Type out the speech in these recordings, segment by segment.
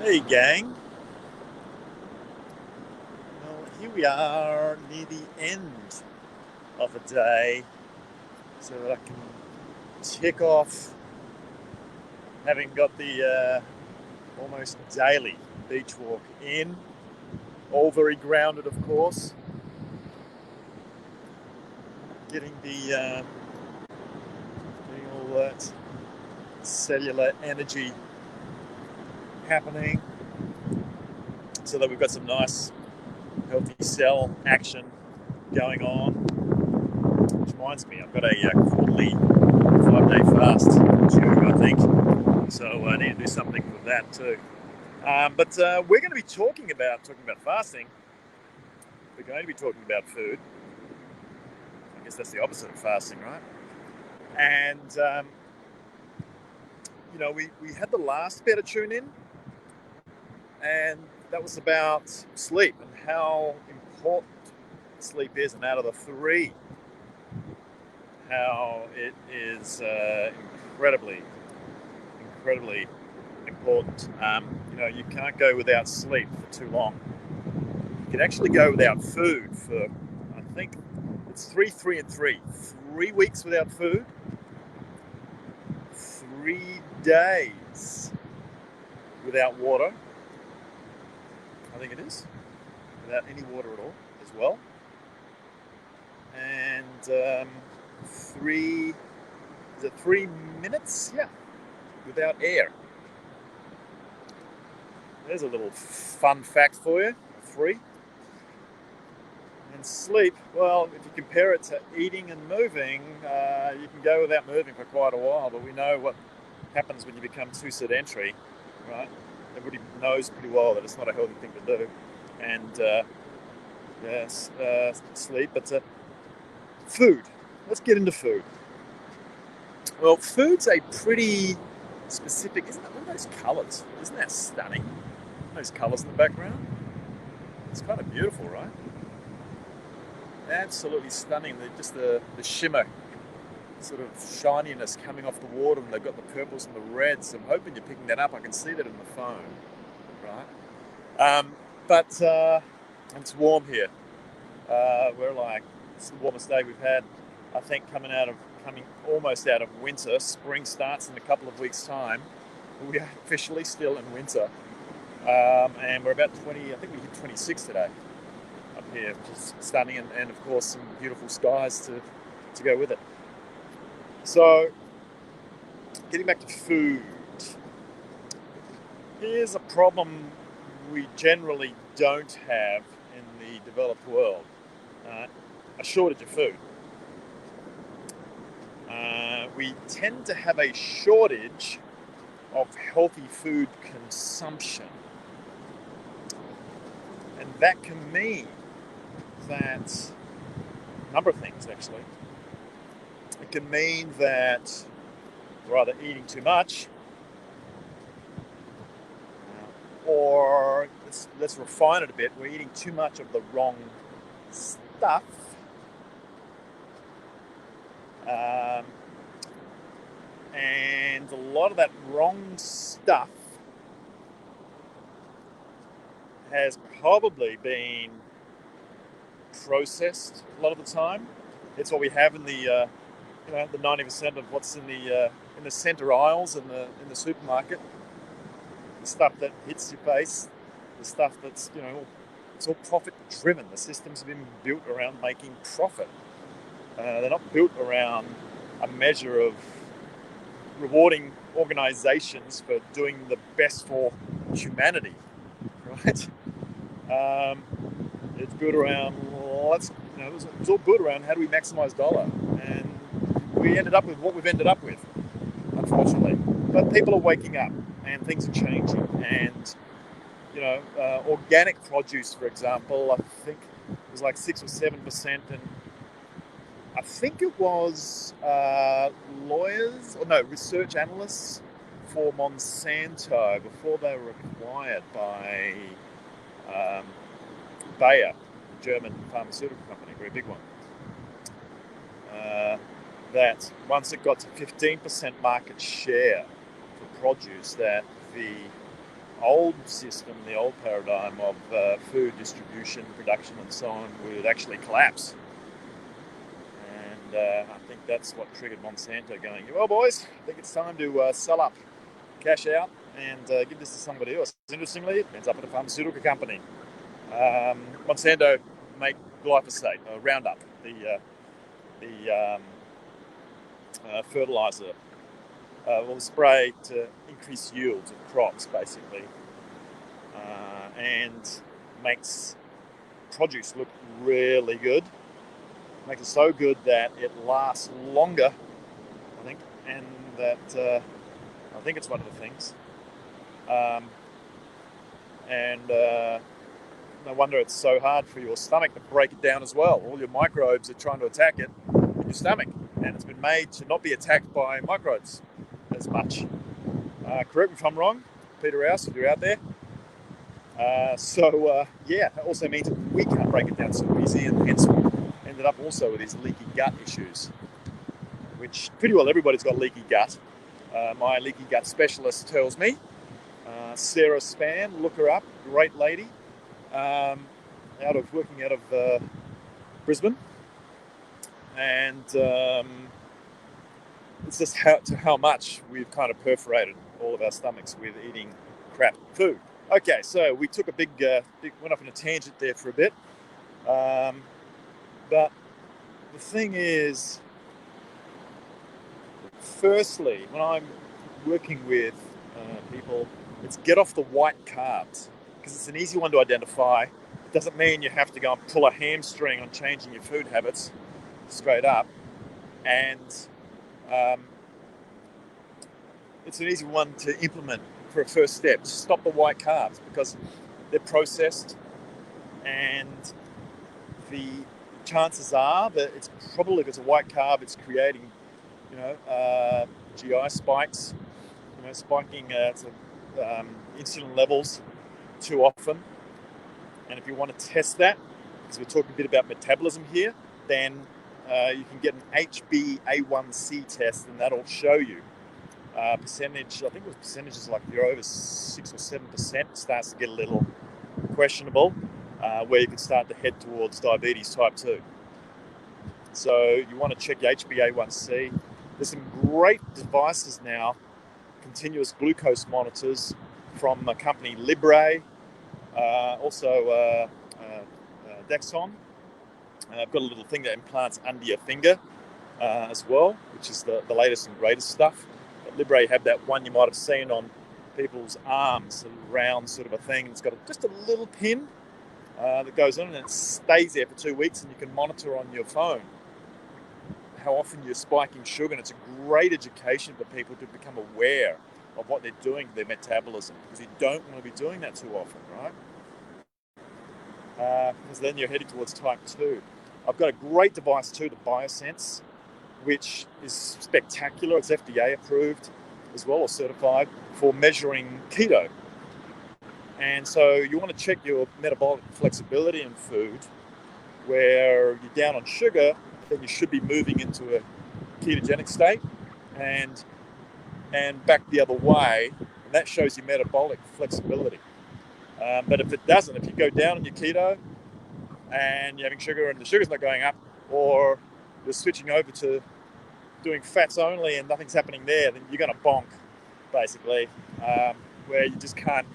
Hey gang, well here we are near the end of a day so that I can tick off having got the almost daily beach walk in, all very grounded of course, getting getting all that cellular energy happening so that we've got some nice healthy cell action going on. Which reminds me, I've got a quarterly 5-day fast due, I think. So I need to do something with that too. But we're going to be talking about fasting. We're going to be talking about food. I guess that's the opposite of fasting, right? And we had the last bit of tune in, and that was about sleep and how important sleep is, and out of the three, how it is incredibly, incredibly important. You can't go without sleep for too long. You can actually go without food for, I think it's 3 3 weeks without food, 3 days without water, I think it is, without any water at all as well, and three, is it 3 minutes? Yeah, without air. There's a little fun fact for you. Three. And sleep, well, if you compare it to eating and moving, you can go without moving for quite a while, but we know what happens when you become too sedentary, right? Everybody knows pretty well that it's not a healthy thing to do. And yes, sleep, but food. Let's get into food. Well, food's a pretty specific, isn't it? Look at those colours. Isn't that stunning? Those colours in the background. It's kind of beautiful, right? Absolutely stunning. Just the shimmer, sort of shininess coming off the water, and they've got the purples and the reds. I'm hoping you're picking that up. I can see that in the phone, right? But it's warm here. We're like, it's the warmest day we've had, I think, coming almost out of winter. Spring starts in a couple of weeks' time. We are officially still in winter, and we're about 20. I think we hit 26 today up here, which is stunning, and of course some beautiful skies to go with it. So, getting back to food, here's a problem we generally don't have in the developed world: a shortage of food. We tend to have a shortage of healthy food consumption, and that can mean that a number of things actually. It can mean that we're either eating too much, or let's refine it a bit. We're eating too much of the wrong stuff, um, and a lot of that wrong stuff has probably been processed a lot of the time. It's what we have in the 90% of what's in the center aisles in the supermarket. The stuff that hits your face, the stuff that's it's all profit driven. The systems have been built around making profit. They're not built around a measure of rewarding organizations for doing the best for humanity, right? Um, it's built around, well, it's all built around how do we maximize dollar, and we ended up with what we've ended up with, unfortunately. But people are waking up, and things are changing, and organic produce, for example, I think it was like 6 or 7%, and I think it was research analysts for Monsanto before they were acquired by um, Bayer, the German pharmaceutical company, a very big one. Uh, that once it got to 15% market share for produce, that the old system, the old paradigm of food distribution, production, and so on would actually collapse. And I think that's what triggered Monsanto going, well, boys, I think it's time to sell up, cash out, and give this to somebody else. Interestingly, it ends up at a pharmaceutical company. Monsanto make glyphosate, Roundup, the fertilizer, will spray to increase yields of crops, basically, and makes produce look really good. Makes it so good that it lasts longer, I think, and that I think it's one of the things. And no wonder it's so hard for your stomach to break it down as well. All your microbes are trying to attack it in your stomach, and it's been made to not be attacked by microbes as much. Correct me if I'm wrong, Peter Rouse, if you're out there. Yeah, that also means that we can't break it down so easy, and hence we ended up also with these leaky gut issues, which pretty well everybody's got leaky gut. My leaky gut specialist tells me, Sarah Span, look her up, great lady, working out of Brisbane, and it's just how much we've kind of perforated all of our stomachs with eating crap food. Okay, so we took a big went off on a tangent there for a bit, but the thing is, firstly, when I'm working with people, it's get off the white carbs, because it's an easy one to identify. It doesn't mean you have to go and pull a hamstring on changing your food habits straight up, and it's an easy one to implement for a first step. Just stop the white carbs, because they're processed, and the chances are that it's probably, if it's a white carb, it's creating, GI spikes, spiking insulin levels too often. And if you want to test that, because we're talking a bit about metabolism here, then you can get an HbA1c test, and that'll show you percentage. I think it was percentages like if you're over 6 or 7%, starts to get a little questionable, where you can start to head towards diabetes type 2. So you want to check your HbA1c. There's some great devices now, continuous glucose monitors from a company, Libre, also Dexon. I've got a little thing that implants under your finger as well, which is the latest and greatest stuff. But Libre have that one you might have seen on people's arms, a round sort of a thing. It's got just a little pin that goes on, and it stays there for 2 weeks, and you can monitor on your phone how often you're spiking sugar. And it's a great education for people to become aware of what they're doing to their metabolism, because you don't want to be doing that too often, right? Because then you're heading towards type 2. I've got a great device too, the Biosense, which is spectacular. It's FDA approved as well, or certified, for measuring keto. And so you want to check your metabolic flexibility in food, where you're down on sugar, then you should be moving into a ketogenic state, and back the other way, and that shows your metabolic flexibility. But if it doesn't, if you go down on your keto and you're having sugar and the sugar's not going up, or you're switching over to doing fats only and nothing's happening there, then you're going to bonk, basically, where you just can't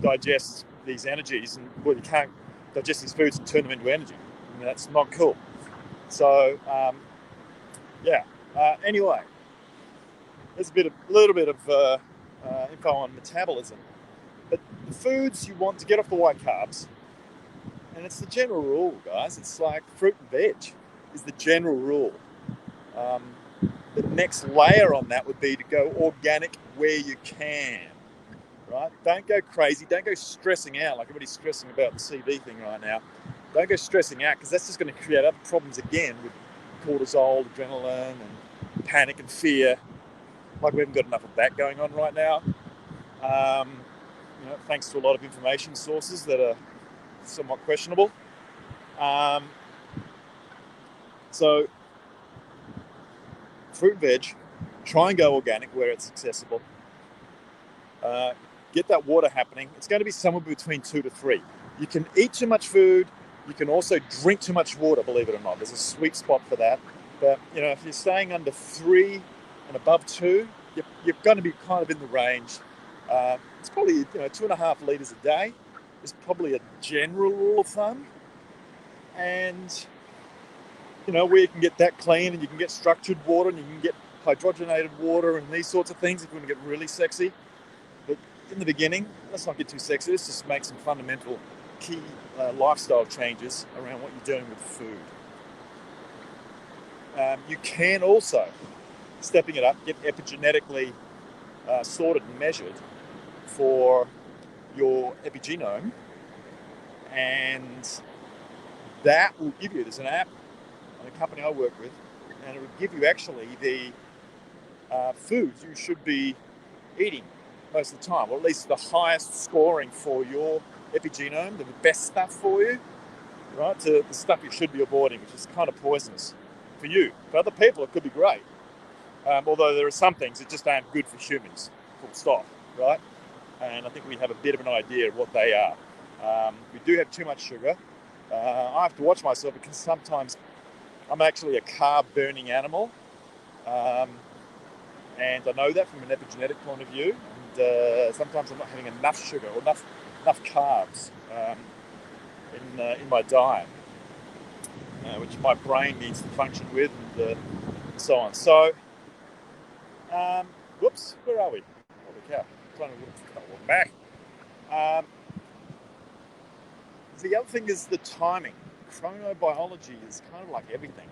digest these energies, and well, you can't digest these foods and turn them into energy. And that's not cool. So, anyway, there's a little bit of info on metabolism. But the foods you want to get off the white carbs, and it's the general rule, guys. It's like fruit and veg is the general rule. The next layer on that would be to go organic where you can, right? Don't go crazy. Don't go stressing out like everybody's stressing about the CV thing right now. Don't go stressing out, because that's just going to create other problems again with cortisol, adrenaline, and panic and fear. Like we haven't got enough of that going on right now. Thanks to a lot of information sources that are somewhat questionable. So fruit and veg, try and go organic where it's accessible. get that water happening, it's going to be somewhere between 2 to 3. You can eat too much food. You can also drink too much water, believe it or not. There's a sweet spot for that. But, if you're staying under 3 and above 2, you're going to be kind of in the range. It's probably, 2.5 litres a day is probably a general rule of thumb. And, where you can get that clean and you can get structured water and you can get hydrogenated water and these sorts of things if you want to get really sexy. But in the beginning, let's not get too sexy. Let's just make some fundamental key lifestyle changes around what you're doing with food. You can also, stepping it up, get epigenetically sorted and measured for your epigenome, and that will give you, there's an app on a company I work with, and it will give you actually the foods you should be eating most of the time, or at least the highest scoring for your epigenome, the best stuff for you, right, to the stuff you should be avoiding, which is kind of poisonous for you. For other people, it could be great. Although there are some things that just aren't good for humans, full stop, right? And I think we have a bit of an idea of what they are. We do have too much sugar. I have to watch myself because sometimes I'm actually a carb-burning animal. And I know that from an epigenetic point of view. And sometimes I'm not having enough sugar or enough carbs in my diet, which my brain needs to function with, and so on. So, whoops, where are we? Holy cow! I'm trying to look back. The other thing is the timing. Chronobiology is kind of like everything.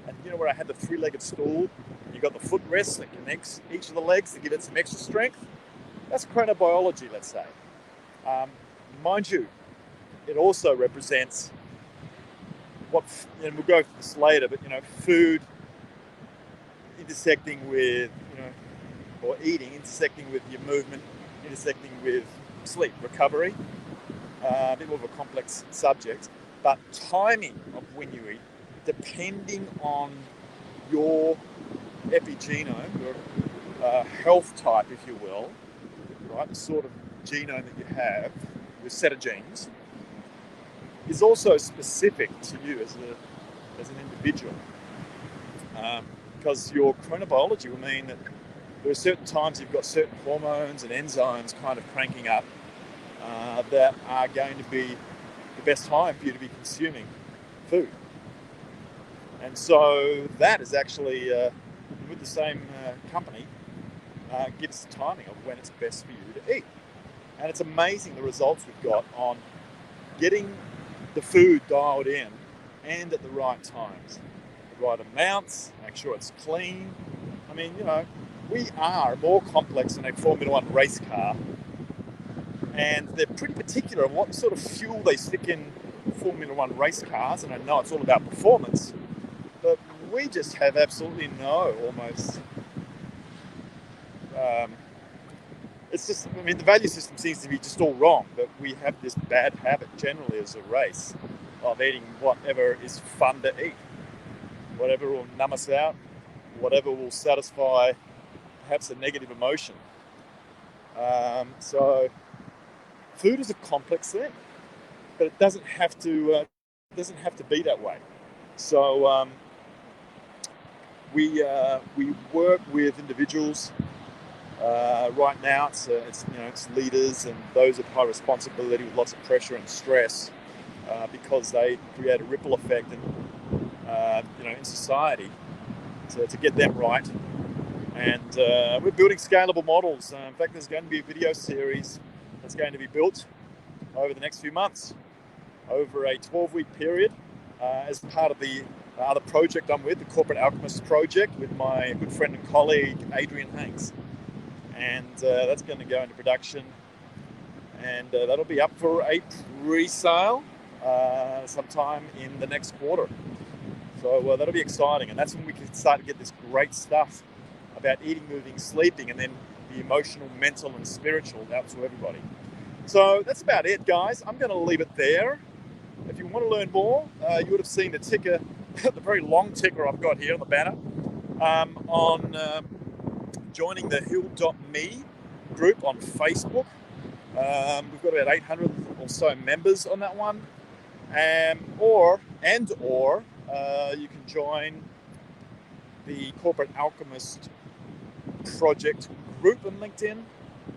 And where I had the 3-legged stool, you got the footrest that connects each of the legs to give it some extra strength. That's chronobiology, let's say. Mind you, it also represents what, and we'll go through this later, but food intersecting with, or eating intersecting with your movement, intersecting with sleep, recovery. A bit more of a complex subject, but timing of when you eat, depending on your epigenome, your health type, if you will, right, the sort of genome that you have, your set of genes, is also specific to you as an individual. Because your chronobiology will mean that there are certain times you've got certain hormones and enzymes kind of cranking up that are going to be the best time for you to be consuming food. And so that is actually, with the same company, gives the timing of when it's best for you to eat. And it's amazing the results we've got on getting the food dialed in and at the right times, the right amounts, make sure it's clean. I mean, we are more complex than a Formula One race car, and they're pretty particular on what sort of fuel they stick in Formula One race cars. And I know it's all about performance, but we just have absolutely almost. It's just, the value system seems to be just all wrong, but we have this bad habit generally as a race of eating whatever is fun to eat, whatever will numb us out, whatever will satisfy perhaps a negative emotion. So food is a complex thing, but it doesn't have to be that way. So we work with individuals. Right now, it's leaders and those of high responsibility with lots of pressure and stress, because they create a ripple effect in society to get them right. And we're building scalable models. In fact, there's going to be a video series that's going to be built over the next few months, over a 12-week period, as part of the other project I'm with, the Corporate Alchemist Project, with my good friend and colleague Adrian Hanks. And that's going to go into production, and that'll be up for a pre-sale sometime in the next quarter. So that'll be exciting, and that's when we can start to get this great stuff about eating, moving, sleeping, and then the emotional, mental, and spiritual out to everybody. So that's about it, guys. I'm going to leave it there. If you want to learn more, you would have seen the ticker, the very long ticker I've got here on the banner, on joining the Hill.me group on Facebook. We've got about 800 or so members on that one. Or you can join the Corporate Alchemist project group on LinkedIn,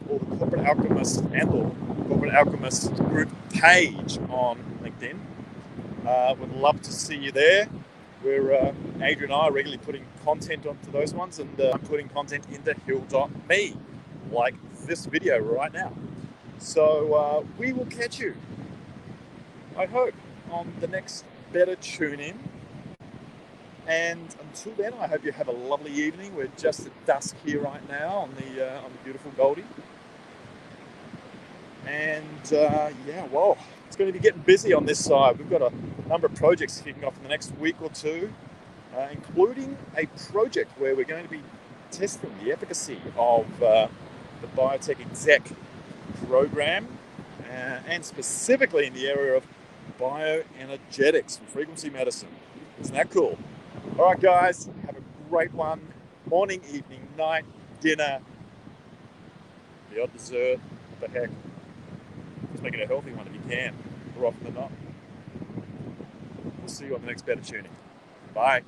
or the Corporate Alchemist group page on LinkedIn. Would love to see you there. Adrian and I are regularly putting content onto those ones, and I'm putting content into hill.me, like this video right now. So we will catch you, I hope, on the next Better Tune In. And until then, I hope you have a lovely evening. We're just at dusk here right now on the beautiful Goldie. And yeah, well, it's going to be getting busy on this side. We've got a number of projects kicking off in the next week or two, including a project where we're going to be testing the efficacy of the Biotech Exec program, and specifically in the area of bioenergetics and frequency medicine. Isn't that cool? All right, guys, have a great one. Morning, evening, night, dinner, the odd dessert, what the heck. Just make it a healthy one if you can, more often than not. We'll see you on the next Better Tuning. Bye.